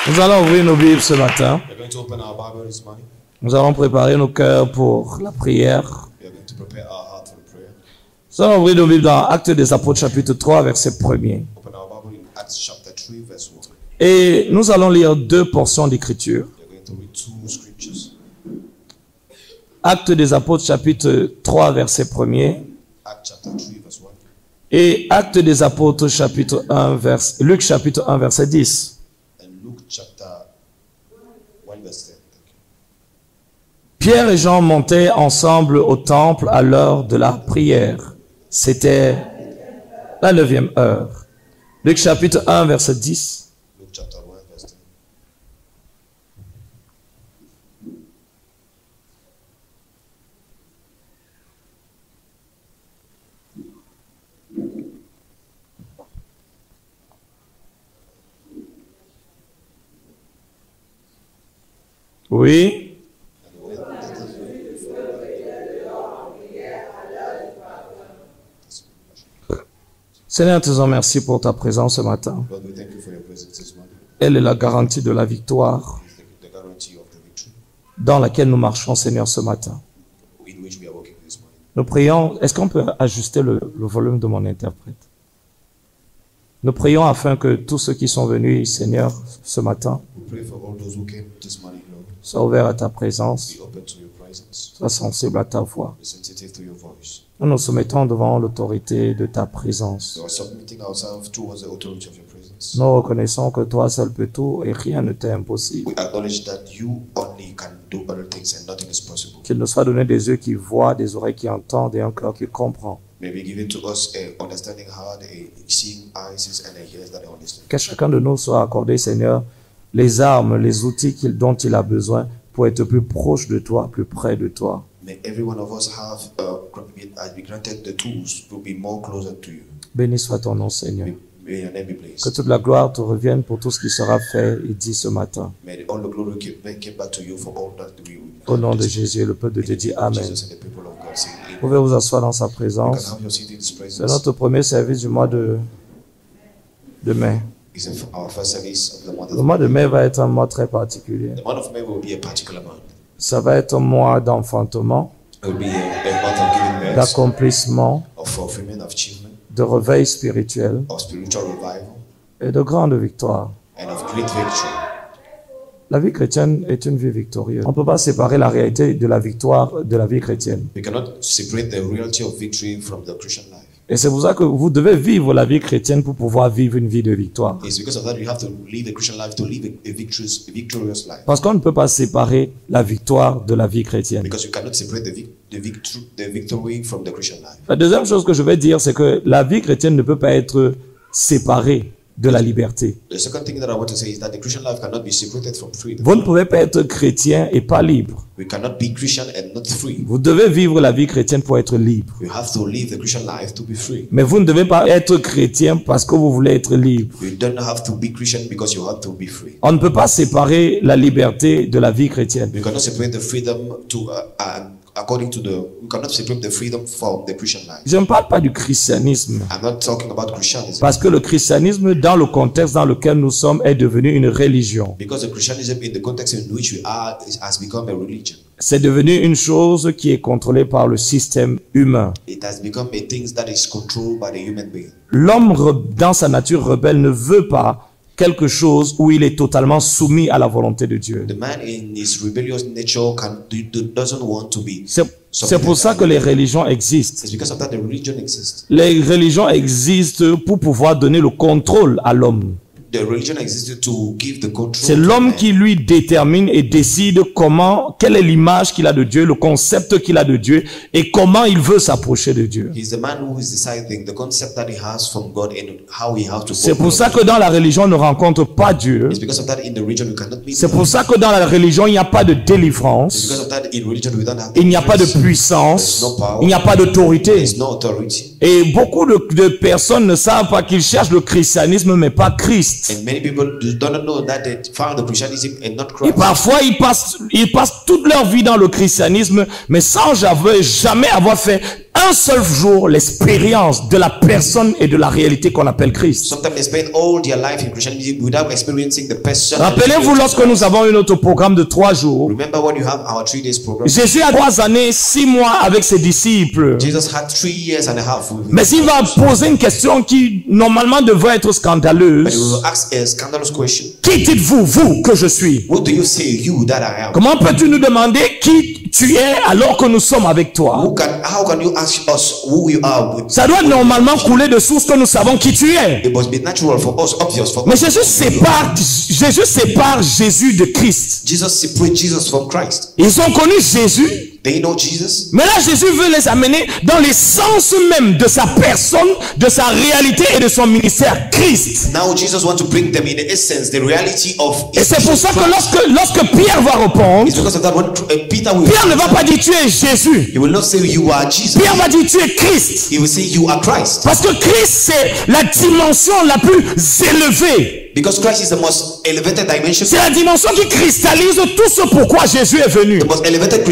Nous allons ouvrir nos Bibles ce matin. We're going to open our Bible this morning. Nous allons préparer nos cœurs pour la prière. We are going to prepare our heart for the prayer. Nous allons ouvrir nos Bibles dans Actes des Apôtres chapitre 3 verset 1er. Open our Bible in Acts chapter 3 verse 1. Et nous allons lire deux portions d'écriture. We are going to read two scriptures. Actes des Apôtres chapitre 3 verset 1er. Acts chapter 3 verse 1. Et Actes des Apôtres chapitre 1 verset Luc chapitre 1 verset 10. And Luke chapter 1 verse 10. Thank you. Pierre et Jean montaient ensemble au temple à l'heure de la prière. C'était la 9e heure. Luc chapitre 1 verset 10. Luke chapter 1 verse 10. Oui. Seigneur, nous te disons merci pour ta présence ce matin. Lord, we thank you for your presence this morning. Elle est la garantie de la victoire The guarantee of the victory dans laquelle nous marchons, Seigneur, ce matin. in which we are walking this morning. Nous prions, est-ce qu'on peut ajuster le volume de mon interprète? Nous prions afin que tous ceux qui sont venus, Seigneur, ce matin, We pray for all those who came this morning, Lord. soient ouverts à ta présence, Be open to your presence. soient sensibles à ta voix. Be sensitive to your voice. Nous nous soumettons devant l'autorité de ta présence. We are submitting ourselves towards the authority of your presence. Nous reconnaissons que toi seul peux tout et rien ne t'est impossible. We acknowledge that you only can do other things and nothing is possible. Qu'il nous soit donné des yeux qui voient, des oreilles qui entendent et un cœur qui comprend. May be given to us a understanding heart, a seeing eyes, and a ears that understand. Que chacun de nous soit accordé, Seigneur, les armes, les outils dont il a besoin pour être plus proche de toi, plus près de toi. May every one of us have be granted the tools to be more closer to you. Béni soit ton nom, Seigneur. May your name be Que blessed. toute la gloire te revienne pour tout ce qui sera fait et dit ce matin. May all the glory give back to you for all that we will. Au nom de Jésus, le peuple de Dieu dit Amen. Jesus and the people of God say amen. Vous pouvez vous asseoir dans sa You can présence. have your seat in His C'est presence. notre premier service du mois de mai. It's our first service of the month. Le mois de mai va être un mois très particulier. The month of May will be a particular month. Ça va être un mois d'enfantement, It will be a month of giving birth, d'accomplissement, of fulfillment, of achievement, de réveil spirituel of spiritual revival, et de grande victoire. and of great victory. La vie chrétienne est une vie victorieuse. On ne peut pas séparer la réalité de la victoire de la vie chrétienne. We cannot separate the reality of victory from the Christian life. Et c'est pour ça que vous devez vivre la vie chrétienne pour pouvoir vivre une vie de victoire. It's because of that you have to live the Christian life to live a victorious life. Parce qu'on ne peut pas séparer la victoire de la vie chrétienne. Because you cannot separate the victory from the Christian life. La deuxième chose que je vais dire, c'est que la vie chrétienne ne peut pas être séparée de la liberté. The second thing that I want to say is that the Christian life cannot be separated from freedom. Vous ne pouvez pas être chrétien et pas libre. We cannot be Christian and not free. Vous devez vivre la vie chrétienne pour être libre. We have to live the Christian life to be free. Mais vous ne devez pas être chrétien parce que vous voulez être libre. You don't have to be Christian because you have to be free. On ne peut pas séparer la liberté de la vie chrétienne. We cannot separate the freedom to according to the. We cannot separate the freedom from the Christian life. Je ne parle pas du christianisme. I'm not talking about Christianism. Parce que le christianisme, dans le contexte dans lequel nous sommes, est devenu une religion. Because the Christianism in the context in which we are has become a religion. C'est devenu une chose qui est contrôlée par le système humain. It has become a thing that is controlled by the human being. L'homme, dans sa nature rebelle, ne veut pas quelque chose où il est totalement soumis à la volonté de Dieu. The man in his rebellious nature doesn't want to be. C'est pour ça que les religions existent. It's because of that the religion exists. Les religions existent pour pouvoir donner le contrôle à l'homme. The religion existed to give the control. C'est to l'homme man. qui lui détermine et décide comment, quelle est l'image qu'il a de Dieu, le concept qu'il a de Dieu et comment il veut s'approcher de Dieu. He's the man who is deciding the concept that he has from God and how he has to. C'est pour ça que dans la religion, on ne rencontre pas Dieu. It's because of that in the religion we cannot meet. C'est pour ça que dans la religion, il n'y a pas de It's délivrance, because of that in religion we don't have. il n'y a pas de deliverance. puissance, There's no power. il n'y a pas d'autorité. There's no authority. Et beaucoup de personnes ne savent pas qu'ils cherchent le christianisme, mais pas Christ. And many people don't know that they found the Christianism and not Et Christ. parfois, ils passent toute leur vie dans le christianisme, mais sans jamais avoir fait un seul jour l'expérience de la personne et de la réalité qu'on appelle Christ. Sometimes they spend all their life in Christianity without experiencing the person. Rappelez-vous lorsque nous avons eu notre programme de 3 jours. Remember when you have our 3 days program. Jésus a 3 années, 6 mois avec ses disciples. Jesus had 3 years and a half with him. Mais il va poser une question qui normalement devrait être But he scandaleuse. will ask a scandalous question. Qui dites-vous, vous, que je suis? What do you say, you that I am? Comment peux-tu nous demander qui tu es alors que nous sommes avec toi? How can you ask us who you are? Ça doit normalement couler de source que nous savons qui tu es. It must be natural for us, obvious for Mais us. Jésus sépare Jésus de Christ. Jesus separates Jesus from Christ. Ils ont connu Jésus. They know Jesus. Mais là, Jésus veut les amener dans l'essence même de sa personne, de sa réalité et de son ministère, Christ. Now Jesus wants to bring them in the essence, the reality of. Et c'est pour ça que lorsque Pierre va répondre, It's because of that when Peter will. Pierre ne va pas dire tu es Jésus. He will not say you are Jesus. Pierre va dire tu es Christ. He will say you are Christ. Parce que Christ, c'est la dimension la plus élevée. Because Christ is the most elevated dimension. C'est la dimension qui cristallise tout ce pourquoi Jésus est venu. The most elevated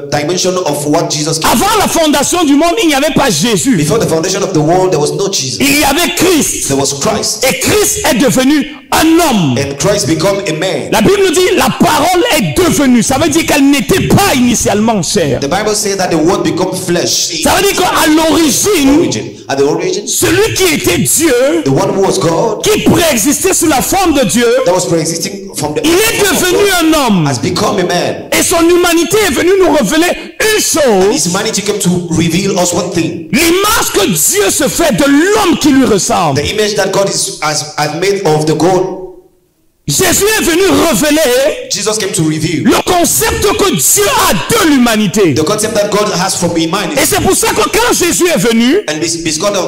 dimension of what Jesus came. Avant la fondation du monde, il n'y avait pas Jésus. Before the foundation of the world, there was no Jesus. Il y avait Christ. There was Christ. Et Christ est devenu un homme. And Christ became a man. La Bible nous dit la parole est devenue. Ça veut dire qu'elle n'était pas initialement chair. The Bible says that the word became flesh. Ça veut dire qu'à l'origine, At the origin, celui qui était Dieu, the one who was God, qui préexistait sous la forme de Dieu, that was pre-existing from the il est devenu un homme. has become a man. Et son humanité est venue nous révéler une chose. His humanity came to reveal us one thing. L'image que Dieu se fait de l'homme qui lui ressemble. The image that God has made of the God. Jésus est venu révéler Jesus came to reveal le concept que Dieu a de l'humanité. the concept that God has from humanity. Et c'est pour ça que quand Jésus est venu, And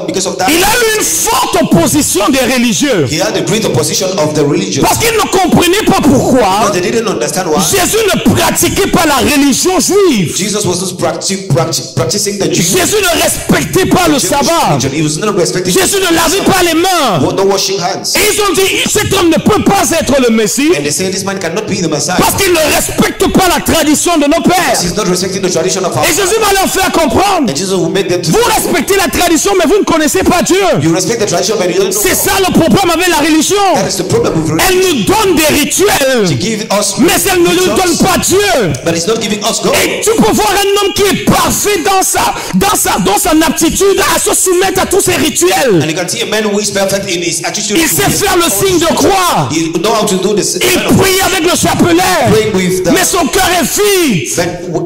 because of that, il a eu une forte opposition des religieux. he had a great opposition of the religion. Parce qu'ils ne comprenaient pas pourquoi Because they didn't understand why Jésus ne pratiquait pas la religion juive. Jesus was not practicing the Jewish Jésus ne respectait pas le sabbat. religion. He was not respecting. Jésus ne lavait pas les mains. No washing hands. Et ils ont dit, cet homme ne peut pas être le Messie And they say this man cannot be the Messiah. parce qu'il ne respecte pas la tradition de nos pères. He's not respecting the tradition of our. Et Jésus va leur faire comprendre. And Jesus will make them to. Vous respectez la tradition, mais vous ne connaissez pas Dieu. You respect the tradition, but you don't know. C'est ça le problème avec la religion. That is the problem with religion. Elle nous donne des rituels, Give us, mais elle ne nous donne pas Dieu. but it's not giving us God. Et tu peux voir un homme qui est parfait dans son aptitude à se soumettre à tous ces rituels. And you can see a man who is perfect in his attitude. Il sait faire le signe de croix. He know how to do this. Il prie avec le chapelet. Praying with the Mais son cœur est vide,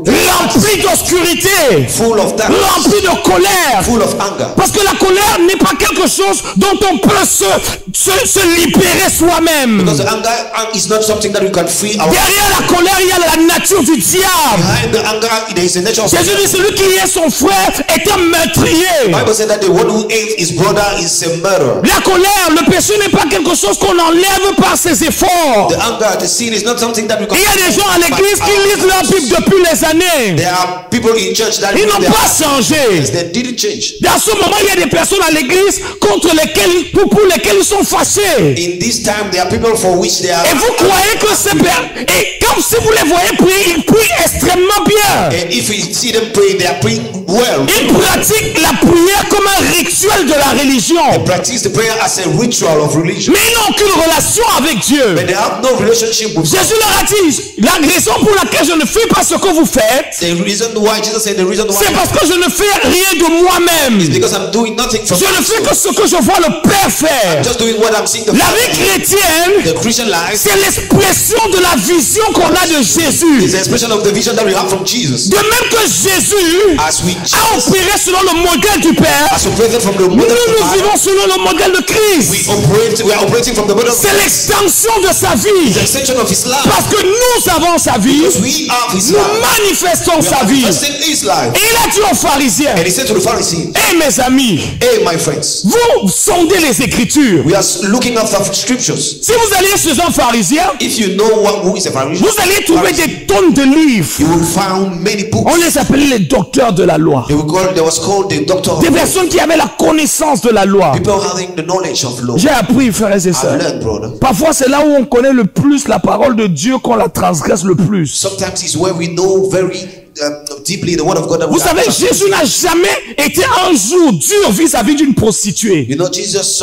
rempli d'obscurité, full of that, rempli de colère. full of anger. Parce que la colère n'est pas quelque chose dont on peut se libérer soi-même. Because the anger is not something that we can free our. Derrière la colère, il y a la nature du diable. Behind the anger, there is a nature of. Jésus dit, celui qui est son frère est un meurtrier. The Bible said that the one who hates his brother is a murderer. La colère, le péché n'est pas quelque chose qu'on enlève par ses efforts. The anger, the sin is not something that we can. Il y a des gens à l'église qui lisent leur Bible depuis les années. There are people in church that Ils n'ont pas changé. they didn't change. Dans ce moment, il y a des personnes à l'église pour lesquelles ils sont fâchés. In this time, there are people for which they are. Et vous croyez que c'est bien. Et comme si vous les voyez prier, ils prient extrêmement bien. And if we see them praying, they are praying well. Ils pratiquent la prière comme un rituel de la religion. They practice the prayer as a ritual of religion. Mais ils n'ont aucune relation avec Dieu. But they have no relationship with God. Jésus leur a dit, la raison pour laquelle je ne fais pas ce que vous faites, The reason why Jesus said the reason why c'est parce que je ne fais rien de moi-même. is because I'm doing nothing from Je ne fais que ce que je vois le Père faire. just doing what I'm seeing the La vie chrétienne, the Christian life c'est l'expression de la vision qu'on a de is Jésus. the expression of the vision that we have from Jesus. De même que Jésus As we a opéré selon le modèle du Père, as operated from the nous model of the Father, vivons selon le modèle de Christ. we are operating from the model of C'est l'extension de sa vie. the extension of His life. Parce que nous avons sa vie, We have His nous life. manifestons We sa are vie. manifesting His life. Et il a dit aux pharisiens, And He said to the Pharisees, hey mes amis, hey my friends, vous sondez les Écritures. we are looking at the scriptures. Si vous allez chez un pharisien, If you know who is a Pharisee, vous allez trouver des tonnes de livres. you will find many books. On les appelait les docteurs de la loi. They was called the doctor of Des law. personnes qui avaient la connaissance de la loi. People having the knowledge of law. J'ai appris, frères et I've sœurs. learned, brother. Parfois, c'est là où on connaît le plus la parole de Dieu qu'on la transgresse le plus. Sometimes it's where we know very deeply the word of God. That Vous savez, Jésus n'a jamais été un jour dur vis-à-vis d'une prostituée. You know, Jesus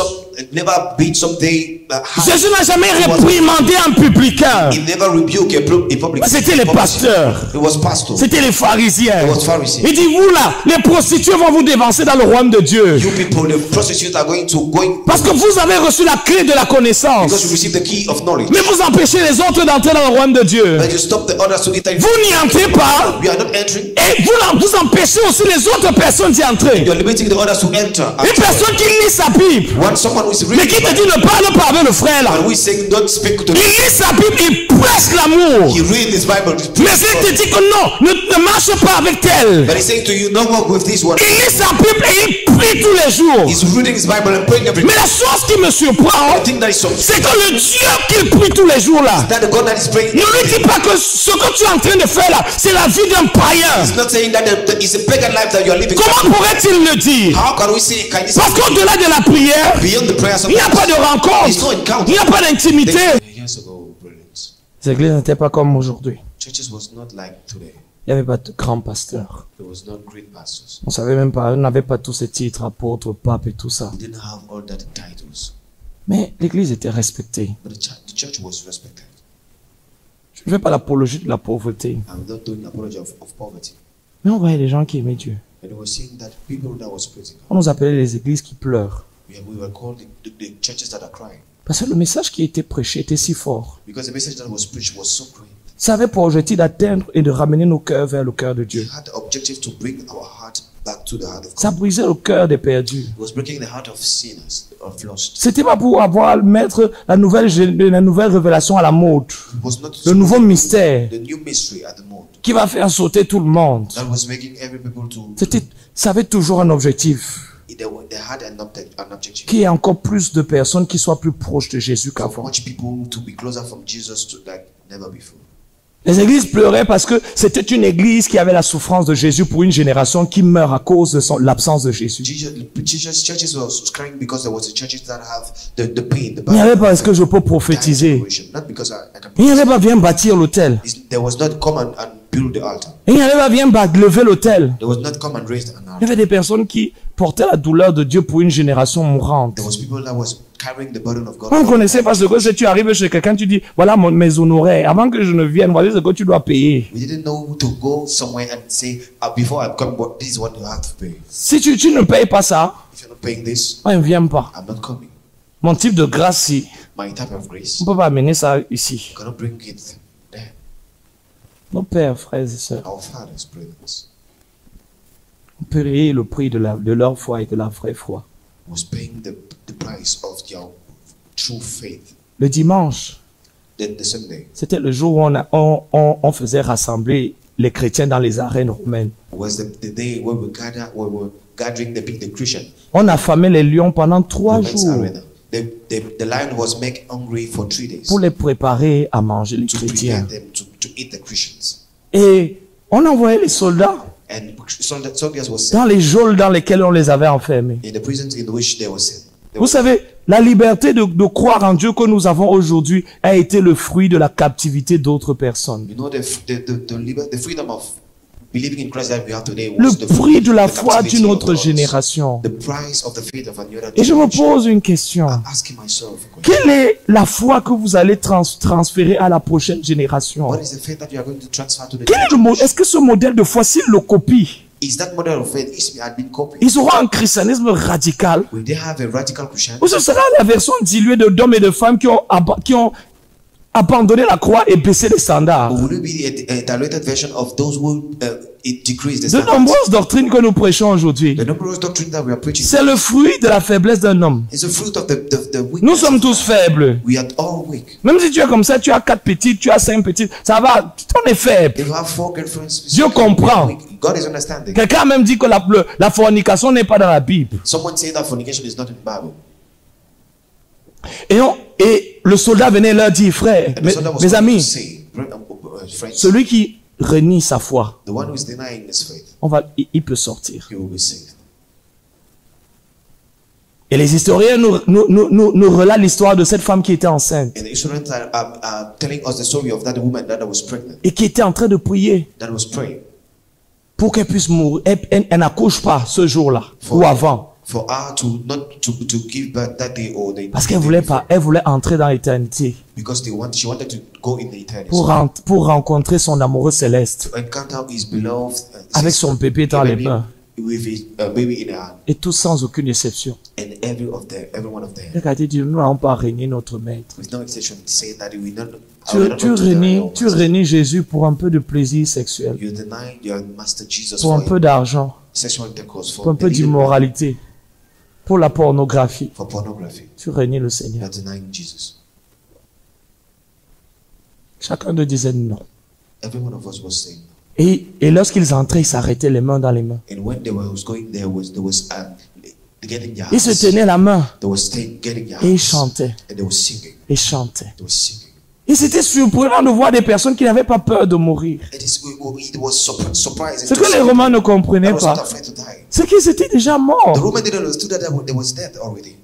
never beat something. Jésus n'a jamais réprimandé un publicain. He never rebuked a public. C'était les pasteurs. It was pastor. C'était les pharisiens. It was Pharisees. Il dit, vous là, les prostituées vont vous dévancer dans le royaume de Dieu. You people, the prostitutes are going Parce que vous avez reçu la clé de la connaissance. because you received the key of knowledge. Mais vous empêchez les autres d'entrer dans le royaume de Dieu. But you stop the others to enter. Vous n'y entrez pas. We are not entering. Et vous empêchez aussi les autres personnes d'y entrer. You are limiting the others to enter. Une personne qui lit sa Bible, When someone who is mais qui reading, te dit ne parle pas avec le frère là. and we say don't speak to Il lit sa Bible, il prêche l'amour. he read this Bible. Mais s'il te dit que non, ne marche pas avec tel. But he's saying to you, don't walk with this one. Il lit sa Bible et il prie tous les jours. He's reading his Bible and praying every Mais day. la chose qui me surprend, I think that is so. c'est que le Dieu qu'il prie tous les jours là, That the God that is praying ne lui dit pas que ce que tu es en train de faire là, c'est la vie d'un païen. is not saying that it's a pagan life that you are living. Comment pourrait-il le dire? How can we say, can this Parce qu'au-delà de la prière, beyond the prayers of il n'y a pas de rencontre, It's no encounter. il n'y a pas d'intimité. Years ago, brilliant. Les églises n'étaient pas comme aujourd'hui. Churches was not like today. Il n'y avait pas de grands pasteurs. There was not great pastors. On savait même pas, on n'avait pas tous ces titres, apôtres, papes et tout ça. We didn't have all that titles. Mais l'église était respectée. But the church was respected. Je ne fais pas l'apologie de la pauvreté. I'm not doing apology of poverty. Mais on voyait des gens qui aimaient Dieu. And we were seeing that people that was praising God. On nous appelait les églises qui pleurent. We were called the churches that are crying. Parce que le message qui était prêché était si fort. Because the message that was preached was so great. Ça avait pour objectif d'atteindre et de ramener nos cœurs vers le cœur de Dieu. It had the objective to bring our heart back to the heart of God. Ça brisait le cœur des perdus. It was breaking the heart of sinners, of lost. C'était pas pour mettre la nouvelle révélation à la mode. It was not Le nouveau mystère the new mystery at the moment qui va faire sauter tout le monde. that was making every people to. Ça avait toujours un objectif. They had an objective. Qu'il y ait encore plus de personnes qui soient plus proches de Jésus For qu'avant. much people to be closer from Jesus to like never before. Les églises pleuraient parce que c'était une église qui avait la souffrance de Jésus pour une génération qui meurt à cause de l'absence de Jésus. Churches were crying because there was a churches that have the pain. Il n'y avait pas, est-ce que je peux prophétiser? Not because I can. Il n'y avait pas, viens bâtir l'autel. There was not come and build the altar. Il n'y avait pas, viens lever l'autel. There was not come and raise an Il y altar. avait des personnes qui portaient la douleur de Dieu pour une génération mourante. There was people that was carrying the burden of God. On ne connaissait pas ce que si tu arrives chez quelqu'un, tu dis, voilà mes honoraires. Avant que je ne vienne, voilà ce que tu dois payer. We didn't know to go somewhere and say, before I come, this is what you have to pay. Si tu ne payes pas ça, If you're not paying this, on ne vient pas. I'm not coming. Mon type de grâce, si, My type of grace, on ne peut pas amener ça ici. I cannot bring it there. Nos pères, frères et sœurs, Our fathers, brothers, ont payé le prix de leur foi et de la vraie foi. was paying the price of your true faith. Le dimanche, The Sunday c'était le jour où on faisait rassembler les chrétiens dans les arènes romaines. was the day where we were gathering the Christian On affamait les lions pendant 3 Romans jours arena. The lion was made hungry for 3 days pour les préparer à manger les to chrétiens. prepare them to eat the Christians. Et on envoyait les soldats And soldiers was sent dans les geôles dans lesquelles on les avait enfermés. in the prisons in which they were sent. Vous savez, la liberté de croire en Dieu que nous avons aujourd'hui a été le fruit de la captivité d'autres personnes. You know, the freedom of believing in Christ that we have today Le was the prix de la the foi captivity d'une of autre others. génération. The price of the faith of another Et je me generation. pose une question. I'm asking myself, a question. Quelle est la foi que vous allez transférer à la prochaine génération? What is the faith that you are going to transfer to the Quel est le next est-ce que ce modèle de foi, s'il le copie, Is that model of faith had been copied? ils auront un christianisme radical? Will they have a radical Ou Christianity? ce sera la version diluée d'hommes et de femmes qui ont abandonné la croix et baissé les standards? Or will it be a diluted version of those who decrease the De standards? nombreuses doctrines que nous prêchons aujourd'hui, The numerous doctrines that we are preaching c'est le fruit de la faiblesse d'un homme. is a fruit of the weakness. Nous sommes tous faibles. We are all weak. Même si tu es comme ça, tu as 4 petites, tu as 5 petites, ça va, on est faible. If you have 4 girlfriends, Dieu comprend. God is understanding. Quelqu'un a même dit que la fornication n'est pas dans la Bible. Someone say that fornication is not in the Bible. Et le soldat venait leur dire, frère, And the soldier was mes going to amis, say, friends, celui qui renie sa foi, the one who is denying his faith, il peut sortir. he will be saved. Et les historiens nous relatent l'histoire de cette femme qui était enceinte And the historians are telling us the story of that woman that was pregnant, et qui était en train de prier that was praying pour qu'elle puisse mourir. Elle n'accouche pas ce jour-là ou avant. for her to not to give birth that day or the Parce qu'elle day voulait before. pas, elle voulait entrer dans l'éternité Because she wanted to go in the eternity, pour rencontrer son amoureux céleste to encounter his beloved avec son bébé dans les mains. with his baby in her hand, Et tout sans aucune exception. and every one of them, Elle a dit, nous n'allons pas régner notre maître. with no exception, say that we not. I will not Tu deny our réunis master. Jésus pour un peu de plaisir sexuel, You deny your master Jesus pour un peu d'argent, sexual intercourse, pour un peu a little d'immoralité, pour la pornographie. money, for pornography. Tu réunis le You Seigneur. are denying Jesus. Chacun de disait non. Every one of us was saying. Et lorsqu'ils entraient, ils s'arrêtaient les mains dans les mains. And when they was going, there was getting their Ils se hands. tenaient la main They was getting their et ils hands. chantaient, And they was singing. et chantaient. They was singing. Et c'était surprenant de voir des personnes qui n'avaient pas peur de mourir. It was surprising. Ce to que see les Romains ne people comprenaient that was not pas, afraid to die. c'est qu'ils étaient déjà The morts. Roman didn't understand that they was dead already.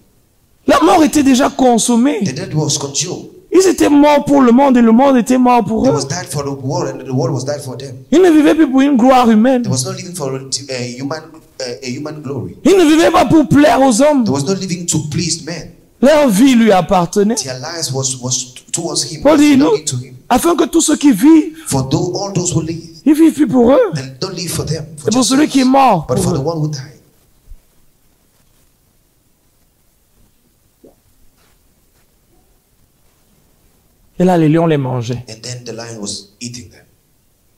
La mort était déjà consommée. The dead was consumed. Ils étaient morts pour le monde et le monde était mort pour They eux. was died for the world, and the world was died for them. Ils ne vivaient plus pour une gloire humaine. They was not living for a human glory. Ils ne vivaient pas pour plaire aux hommes. They was not living to please men. Leur vie lui appartenait. Their lives was towards him, Paul dit, belonging to him. afin que tous ceux qui vivent, For all those who live, ils vivent plus pour eux. and don't live for them, for C'est pour just celui qui est mort. but pour for eux. the one who died. Et là, les lions les mangeaient. And then the lion was eating them.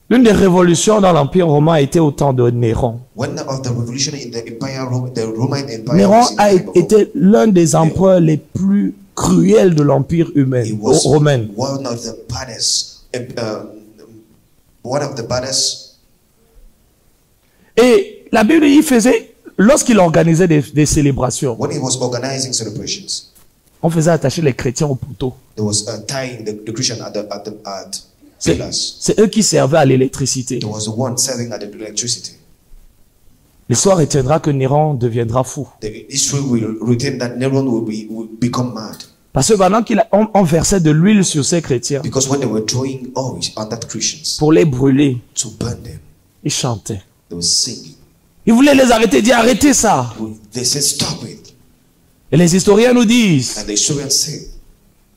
L'une des révolutions dans l'Empire romain a été au temps de Néron. When of the revolution in the empire, the Roman Empire, Néron was in a the time of été l'un des empereurs les plus cruels de l'Empire humain, He was romain. one of the baddest. Et la Bible, il faisait, lorsqu'il organisait des célébrations, When he was organizing celebrations, on faisait attacher les chrétiens au poteau. there was tying the Christian at C'est pillars. c'est eux qui servaient à l'électricité. There was the one serving at the electricity. L'histoire retiendra que Néron deviendra fou. The history will retain that Neron will become mad. Parce que pendant on versait de l'huile sur ces chrétiens Because when they were throwing oil on that Christians pour les brûler, to burn them, ils chantaient. they were singing. Ils voulaient les arrêter, dire arrêtez ça. They said, stop it. Et les historiens nous disent And the historians say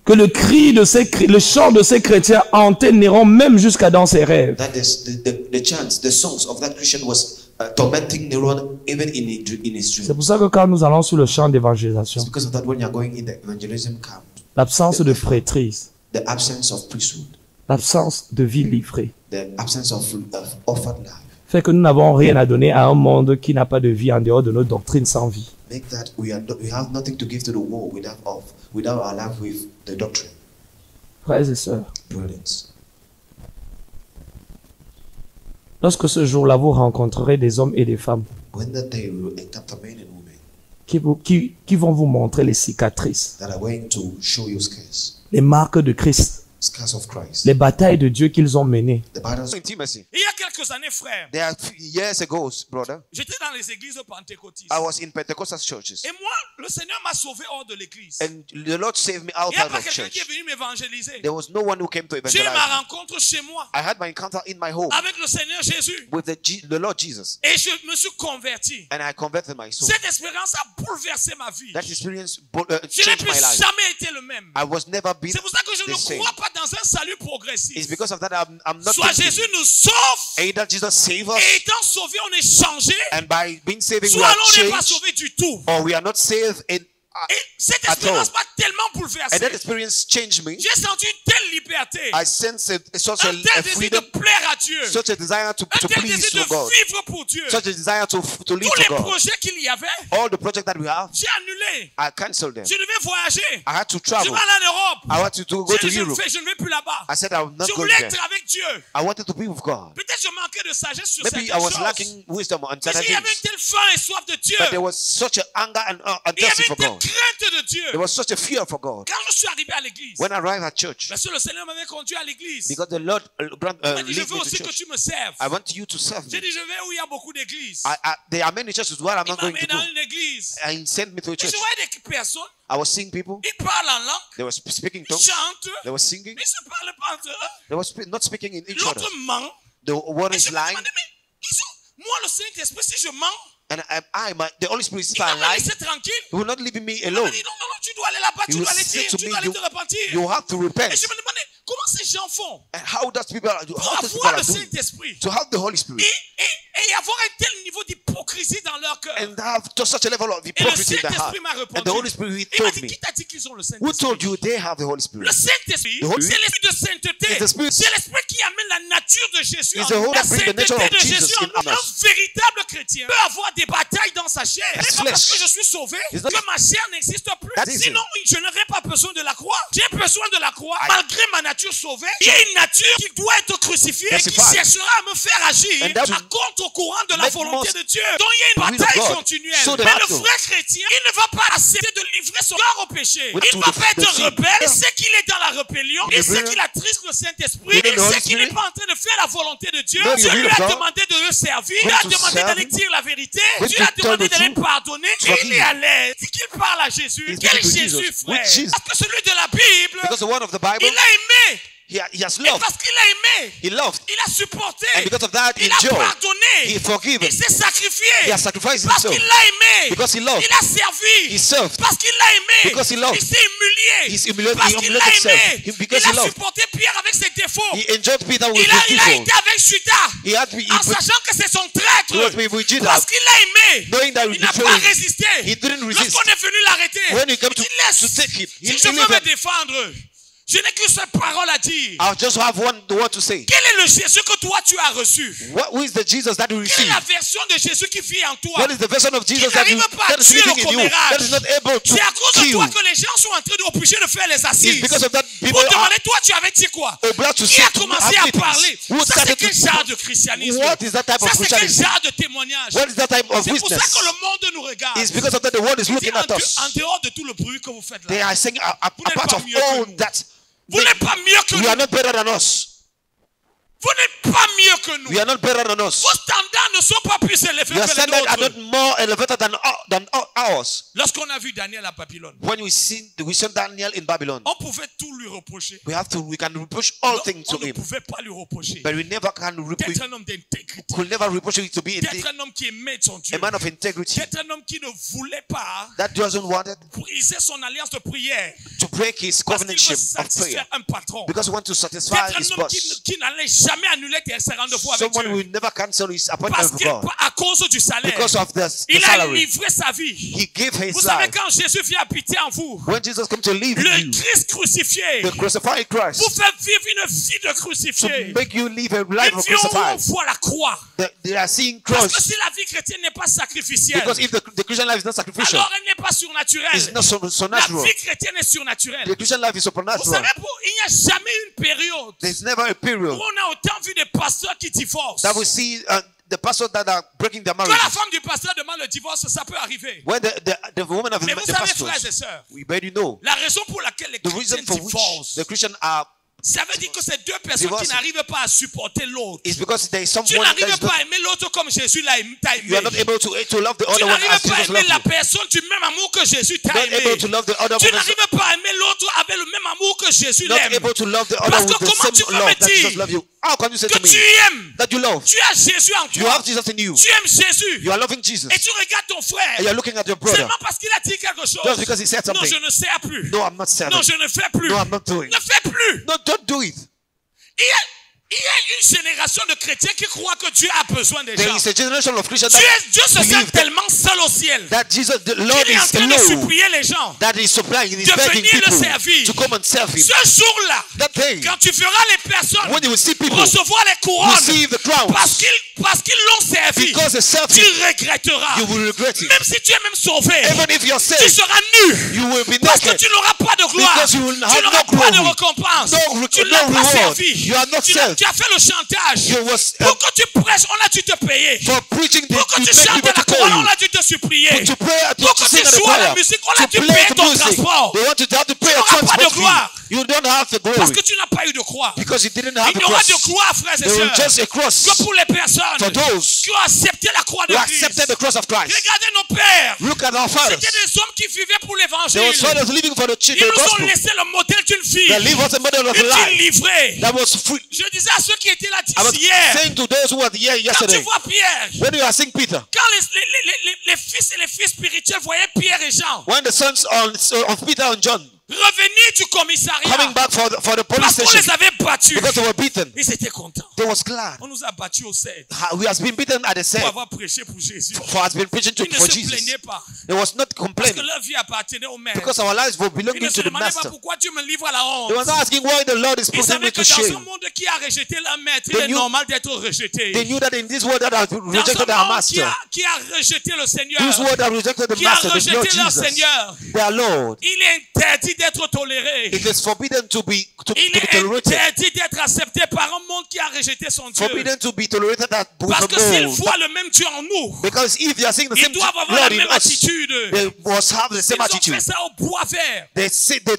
que le chant de ces chrétiens hantait Néron même jusqu'à dans ses rêves. that the chants, the songs of that Christian was tormenting Neron even in his C'est dream. pour ça que quand nous allons sur le champ d'évangélisation, It's because of that when you're going in the evangelism camp, l'absence de prêtrise, the absence of priesthood, l'absence de vie livrée, the absence of offered life, fait que nous n'avons rien à donner à un monde qui n'a pas de vie en dehors de nos doctrines sans vie. make that we have nothing to give to the world without our life with the doctrine. Frères et sœurs, Brilliance. lorsque ce jour-là vous rencontrerez des hommes et des femmes When that day we will encounter men and women qui vont vous montrer les cicatrices, that are going to show you scars les marques de Christ, of Christ. les batailles de Dieu qu'ils ont menées. The battles of intimacy. Il y a quelques années, frère, There are years ago, brother, j'étais dans les églises pentecôtistes. I was in Pentecostal churches, Et moi, le Seigneur m'a sauvé hors de l'église. and the Lord saved me Il n'y a outside pas of quelqu'un church. qui est venu m'évangéliser. There was no one who came to J'ai eu evangelize. ma rencontre chez moi I had my encounter in my home avec le Seigneur Jésus. with the Lord Jesus, Et je me suis converti. and I converted my soul. Cette expérience a bouleversé ma vie. That experience Je n'ai changed plus my life. jamais été le même. I was never been C'est pour ça que je the ne same. crois pas dans un salut It's progressif. because of that I'm not Soit thinking. Jésus nous sauve, Either Jesus save us, et étant sauvé, on est changé. and by being saved we Soit are on n'est pas changed, sauvé du tout. or we are not saved. Et cette At expérience all. m'a tellement And bouleversé. that experience changed me. J'ai senti une telle liberté. I sense such Un tel a désir de freedom, plaire à Dieu. such a desire to Un tel please désir to de God, vivre pour Dieu. such a desire to live Tous to les God. projets qu'il y avait, All the projects that we have, j'ai annulé. I cancelled them. Je devais voyager. I had to Je travel. vais aller en Europe. I wanted to go to Je Europe. ne vais plus là-bas. I said I will not Je go voulais there. être avec Dieu. I wanted to be with God. Peut-être je manquais de sagesse sur Maybe I certaines was choses. lacking wisdom on Mais certain il y avait une things, telle faim et soif de Dieu. but there was such an anger and Il y thirsty avait for une telle God. crainte de Dieu. There was such a fear for God. Quand je suis arrivé à l'église, When I arrived at church, parce que le Seigneur m'avait conduit à l'église, because the Lord il m'a dit, je lead veux me aussi to que church, tu me serves. I want you to serve J'ai me. dit, je vais où il y a beaucoup d'églises. There are many churches where I'm Il not m'a going mis to dans go. une église. And he sent me to a Et church. je voyais des personnes, I was seeing people. ils parlent en langue, They were speaking ils tongues. chantent, They were singing. mais ils ne se parlent pas entre eux. They were not speaking in each other. L'autre ment. The one Et is je me lying. demandais, mais moi, le Saint-Esprit, si je mens, And the Holy Spirit, if il va I me lie, laisser tranquille. He will not leave me Il m'a alone. dit, non, non, non, tu dois aller là-bas, He tu will dois aller say dire, to tu me, dois aller te repentir. you have to repent. Et je me demandais, comment ces gens font And how does people pour how does people avoir are le doing Saint-Esprit to have the Holy Spirit et avoir un tel niveau d'hypocrisie dans leur cœur. and have just such a level of Et le hypocrisy in their heart? Saint-Esprit m'a And répondu. the Holy Spirit Il m'a told dit, me, qui t'a dit qu'ils ont le who told Saint-Esprit? you they have the Holy Le Spirit? Saint-Esprit, The Holy c'est l'esprit de sainteté. is the Spirit. C'est l'esprit qui amène la nature de Jésus Is en the nous. Holy La Spirit, the nature sainteté of de Jesus Jésus en in nous. us. Un véritable chrétien peut avoir des batailles dans sa chair. His C'est pas parce flesh. que je suis sauvé It's not- que ma chair n'existe That plus. is it. Sinon, je n'aurais pas besoin de la croix. J'ai besoin de la croix. Malgré ma nature sauvée, il y a une nature qui doit être crucifiée et qui Crucified. cherchera à me faire agir And that à will contre-courant de la make volonté most de Dieu. Donc il y a the une will of bataille God. continuelle. So the Mais le battle. vrai chrétien, il ne va pas accepter de livrer son corps au péché. With Il ne to va the pas être sin. rebelle. Il sait qu'il est dans la rébellion. Il sait qu'il attriste le Saint-Esprit. You know Il the Holy sait qu'il n'est Spirit? pas en train de faire la volonté de Dieu. Know the Dieu will lui of a God. demandé de le servir. Il Going a to demandé serve d'aller him. dire la vérité. Going Dieu to a tell demandé the d'aller truth. pardonner. Et Forgive. il est à l'aise. Dit qu'il parle à Jésus. He's Quel speaking to Jésus, Jesus. frère? Which Jesus? Parce que celui de la Bible, Because the word of the Bible, il a aimé. he has Et loved. parce qu'il a aimé, He loved. il a supporté. And because of that, he Il a endured. pardonné. He forgiven. Il s'est sacrifié. He has sacrificed Parce himself. qu'il l'a aimé. Because he loved. Il a servi. He served. Parce qu'il l'a aimé. Because he loved. Il s'est humilié. He's humiliated- Parce he qu'il humiliated l'a himself. aimé. Because Il a he loved. supporté Pierre avec ses défauts. He enjoyed Peter with Il a his people. été avec Judas. He had to be, En sachant que c'est son traître. He was with Judas. Parce qu'il l'a aimé. Knowing that he Il n'a betrayed pas him. résisté. He didn't resist. Lorsqu'on est venu l'arrêter, When he came il dit, to laisse. take him, Si he je veux leave me him. défendre, je n'ai qu'une seule parole à dire. I'll just have one word to say. Quel est le Jésus que toi tu as reçu? Who is the Jesus that you Quelle est receive? la version de Jésus qui vit en toi? What is the version of Jesus that n'arrive pas à is tuer le living in you? commérage. That is not able to C'est à cause de kill. toi que les gens sont en train d'obligés de faire les It's assises. because of that people Pour are demander, toi tu avais dit quoi? obliged to Qui say a to commencé have à meetings. parler? Who Ça c'est started quel to- genre de christianisme? What is that type Ça of c'est quel Christianism? genre de témoignage? What is that type of C'est pour ça witness? que le monde nous regarde. It's because of that the world is Il dit, looking at us. en dehors de tout le bruit que vous faites They là, are saying Vous n'êtes apart pas of mieux que all nous. that, vous n'êtes pas mieux que we are nous. not better than us. Vous n'êtes pas mieux que nous. We are not better than us. Vos standards ne sont pas plus élevés Your que les standards are nôtres. not more elevated than ours. Lorsqu'on a vu Daniel à Babylone, When we saw Daniel in Babylon, on pouvait tout lui reprocher. we can reproach all Non, things on to ne him, pouvait pas lui reprocher but we never can d'être un homme d'intégrité, could never reproach him to be d'être un homme qui aimait son Dieu, a man of integrity. d'être un homme qui ne voulait pas That doesn't want it briser son alliance de prière to break his parce qu'il covenantship veut of prayer satisfaire un patron. because he wants to satisfy D'être his un homme boss. qui n'allait jamais annuler ses rendez-vous avec Someone Dieu will never cancel his appointment parce with qu'il, God à cause du salaire, because of the il a salary. livré sa vie. He gave his Vous savez, life. quand Jésus vient habiter en vous, When Jesus came to live in le you, Christ crucifié the crucified Christ, vous fait vivre une vie de to crucifié. make you live a life Une of vie où on crucified. voit la croix. They are seeing Parce que cross si la vie chrétienne n'est pas sacrificielle, because if the Christian life is not sacrificial, alors elle n'est pas surnaturelle. it's not so La natural. vie chrétienne est surnaturelle. The Christian life is Vous supernatural. savez, il n'y a jamais une période There's never a où period on a autant vu des pasteurs qui divorcent. that we see the pastors that are breaking their Que la marriage. femme du pasteur demande le divorce, ça peut arriver. When the woman of Mais the vous savez, frères et pastors, sœurs, we barely know la raison pour laquelle les the chrétiens reason for which divorcent, the Christians are ça veut dire que c'est deux personnes qui Divorce. n'arrivent pas à supporter l'autre. is because there is someone Tu that n'arrives is pas not, à aimer l'autre comme Jésus t'a you are not aimé. able to love the Tu other one as n'arrives pas à Jesus aimer loved la you. personne du même amour que Jésus t'a Not aimé. able to love the other Tu one, n'arrives pas à aimer l'autre avec le même amour que Jésus not l'aime. able to love the other Parce with que the comment tu same peux me love that Jesus dire loves you. How can you say que to me tu aimes, that you love? tu as Jésus en You toi, have Jesus in you. tu aimes Jésus, You are loving Jesus. et tu regardes ton frère, And you are looking at your brother. seulement parce qu'il a dit quelque chose. Just because he said Non, something. je ne sers plus. No, I'm not serving. Non, je ne fais plus. No, I'm not doing. Ne fais plus. No, don't do it. Il y a une génération de chrétiens qui croient que Dieu a besoin des There gens. is a generation of Christians Dieu se sent believe tellement seul au ciel that Jesus, the Lord qu'il est en is train de alone, supplier les gens that is supplying, he is de begging venir le people servir. to come and serve him. Ce jour-là, That day, quand tu feras les personnes when you will see people recevoir les couronnes receive the crowns parce qu'ils Parce qu'ils l'ont servi. Because they served Tu him, regretteras. you will regret it. Même si tu es même sauvé, Even if you're tu saved, seras nu. you will be Parce que naked. tu n'auras pas de gloire. Because you will Tu have n'auras no pas de glory. récompense. No Tu ne l'as pas reward. servi. You are not Tu served. as fait le chantage. You was Pour que tu prêches, on a dû te payer. for preaching the Pour que to tu make chantes people la to pay chorale, on you. a dû te supplier. To pray, Pour to que sing tu at the joues à la choir. musique, on a To dû play payer the ton music. transport. They want to have to pay a n'auras pas de transport gloire. fee. You don't have the Parce glory. que tu n'as pas eu de croix. Because you didn't have Il the n'y aura de cross. croix, frères et There was sœurs, just a cross que pour les personnes for those qui ont accepté la croix de who Christ. accepted the cross of Christ. Regardez nos pères. Look at our fathers. C'était des hommes qui vivaient pour There l'évangile. was fathers living for the Ils nous ont gospel. laissé le modèle d'une fille. The life was a model of Une fille life livrée. that was free. Je disais à ceux qui étaient là I was hier, saying to those who were here quand tu yesterday, vois Pierre, when you are seeing Peter, quand les fils et les filles spirituels voyaient Pierre et Jean when the sons of Peter and John revenir du commissariat coming back for the police parce qu'on station les avait battus, because they were beaten, ils étaient contents. they was glad. On nous a battus au cèdre We has been beaten at the pour same avoir prêché pour Jésus. for has been preaching Ils ne for se Jesus. plaignaient pas They was not parce que complaining leur vie appartenait au Maître. because our lives were Ils ne belonging se to the demandaient pas master. pourquoi Dieu me livre à la honte. They was not asking why the Lord is Ils putting me savaient que to dans ce shame. monde qui a rejeté leur maître, il They est knew- normal d'être rejeté. They knew that in this world that has Dans rejected ce our monde qui master, a rejeté le Seigneur, this world that rejected the qui a master, the Lord rejeté leur Jesus, Seigneur, their Lord, il est interdit d'être toléré. it is forbidden to be Il est tolerated. interdit d'être accepté par un monde qui a rejeté son Dieu. Forbidden to be tolerated with Parce a que s'ils mold. voient le même Dieu en nous, Because if they are seeing the ils same doivent avoir Lord la in même us, attitude. they must have the Ils same ont attitude. fait ça au bois vert. They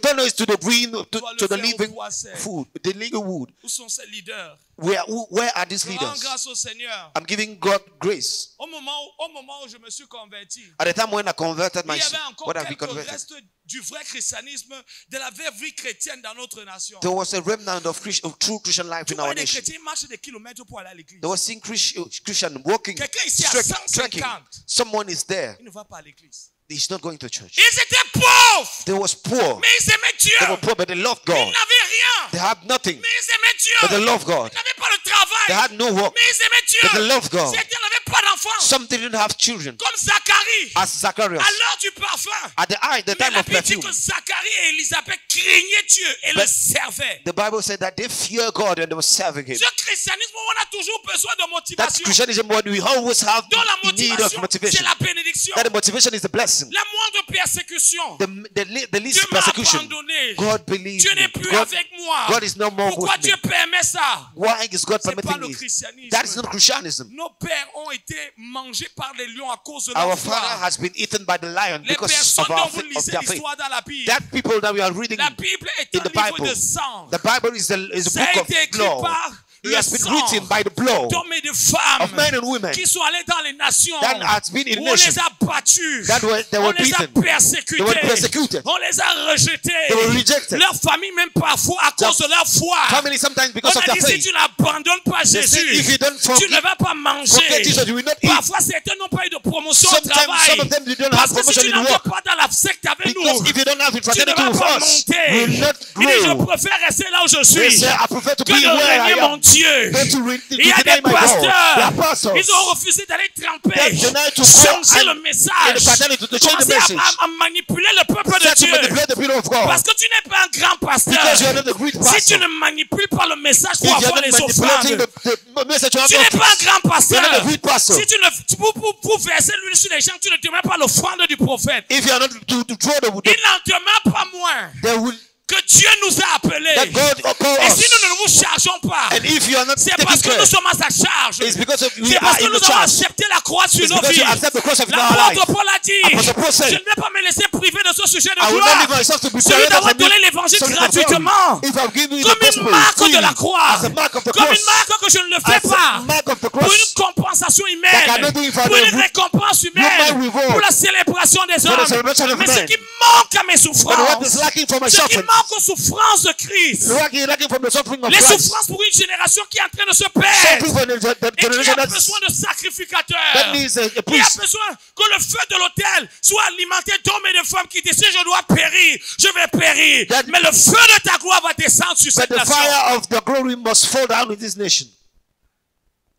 don't know it's to the green, dois to le the faire au living bois sec. food, the living wood. Où sont ces leaders? Where are these Je rends leaders? grâce au Seigneur. I'm giving God grace. Au moment où je me suis converti, At the time when I converted il y avait myself, encore when I been quelques converted, restes du vrai christianisme, de la vraie vie chrétienne dans notre nation. there was a remnant of true Christian life Tu in vois, our des nation. chrétiens marchent des kilomètres pour aller à l'église. There was seeing Christian walking, Quelqu'un ici à trekking. 150. Someone is there. Il ne va pas à l'église. He's not going to church. Ils étaient pauvres, They was poor. mais ils aimaient Dieu. They were poor, but they loved Ils God. n'avaient rien, They had nothing, mais ils aimaient Dieu. but they loved God. Ils n'avaient pas de They travail, had no work, mais ils aimaient Dieu. but they loved God. Certains n'avaient pas d'enfants, Some didn't have children, comme Zacharie, as Zacharias. à l'heure du parfum. At the Mais time la of Bible dit perfume, que Zacharie et Élisabeth craignaient Dieu et le But- servaient. the Bible said that they fear God and they were serving Him. Ce christianisme, on a toujours besoin de That motivation. Christianism, what we always have Dans la in need of motivation, c'est motivation. la bénédiction. That the motivation is the blessing. La moindre persécution, The Dieu least m'a persecution. abandonné. God believes Dieu n'est me. plus God, avec moi. God is no more Pourquoi with Dieu me. permet ça? Why is God C'est pas permitting le this? christianisme. That is not Christianism. Nos pères ont été mangés par les lions à cause de Our leur father foi. has been eaten by the lion Les because personnes of dont vous of lisez their faith. l'histoire dans la Bible, That people that we are reading la Bible est in un the livre Bible, de sang. the Bible is a Ça a book été of écrit blood. par It le has been sang written by the blood d'hommes et de femmes of men and women qui sont allés dans les nations that has been in où on nations les a battus, that they on were les a beaten. They were persécutés, persecuted. on les a rejetés. They were rejected. Leur famille même parfois à cause de leur foi. Family sometimes because On of a their dit si faith. tu n'abandonnes pas They said, if Jésus, you don't tu ne vas pas manger. forget Jesus, you will not eat. Parfois certains n'ont pas eu de promotion au Sometimes travail. some of them you don't Parce have que si promotion tu in n'entres work. pas dans la secte avec nous, Because if you don't have tu ne fraternity vas with pas us, monter. you will not Il dit, je grow. préfère rester là où je They suis say, I prefer to que be de where I régner mon am. Dieu. Than to Il y a deny des my God. The pasteurs, apostles, ils ont refusé d'aller tremper, they denied to go changer le in the message, fraternity to change the commencer message. à manipuler le peuple de Start to Dieu. manipulate the people of God. Parce que tu n'es pas un grand pasteur. Because you are not a great Si pastor. tu ne manipules pas le message pour If you are avoir not les manipulating offrandes, the message, you have tu n'es no pas un grand pasteur. You are not a great pastor. Si tu ne pour verser l'huile sur les gens, tu ne demandes pas l'offrande du prophète. If you are not to draw Il n'en demeure pas moins they will que Dieu nous a appelés. that God call Et us. si nous ne vous chargeons pas, And if you are not c'est taking parce que care, nous sommes à sa charge. it's because of we C'est parce are que in nous the avons charge. accepté la croix sur It's nos because vies. you accept the cross of our L'apôtre life. Paul a dit, Apostle Paul said, je ne vais pas me laisser priver de ce sujet de I will not leave gloire. myself to be Celui separated d'avoir from donné you. l'évangile So gratuitement. if I've given you the Comme une gospel marque de freely, la croix. as a mark of the Comme cross, une marque que je ne le as fais pas. a mark of the Pour une cross, compensation that humaine. cannot do it for Pour une the- récompense my humaine. reward. Pour la célébration des For the hommes. celebration of Mais ce men. qui manque à mes but what souffrances. is lacking from my Ce qui suffering, manque aux souffrances de Christ. lacking from the suffering of Les Christ, souffrances pour une génération qui est en train de se suffering perdre. for the Et qui generation a that's, besoin de sacrificateurs. that needs a Qui a priest. besoin que le feu de l'autel soit alimenté d'hommes et de femmes qui disent si je dois périr, je vais périr. That- Mais le feu de ta gloire va descendre sur But cette the nation. fire of the glory must fall down in this nation.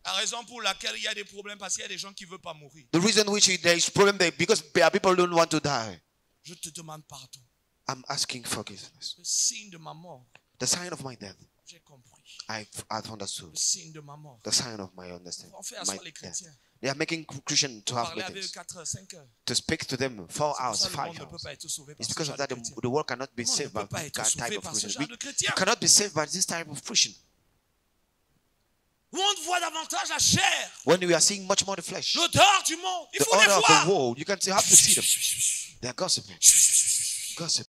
La raison pour laquelle il y a des problèmes, parce qu'il y a des gens qui ne veulent pas mourir. The reason which there is problem there because people don't want to die. Je te demande pardon. I'm asking forgiveness. Le signe de ma mort, The sign of my death. j'ai compris. I've understood Le signe de ma mort. the sign of my understanding. On fait My asseoir les death. chrétiens. They are making Christians to have Parler avec eux meetings, 4 heures, 5 heures. to speak to them 4 C'est pour hours, ça que le 5 monde ne peut hours. pas être sauvé par It's ce because genre of that de chrétien. the world cannot be Le monde saved ne by peut pas être that sauvé type of par ce Christian. genre de chrétien. Cannot be saved by this type of Christian. Où on voit davantage la chair, When we are seeing much more the flesh, l'odeur du monde. Il the faut les order of voir. the world, you have to see them. They are gossiping. Gossip.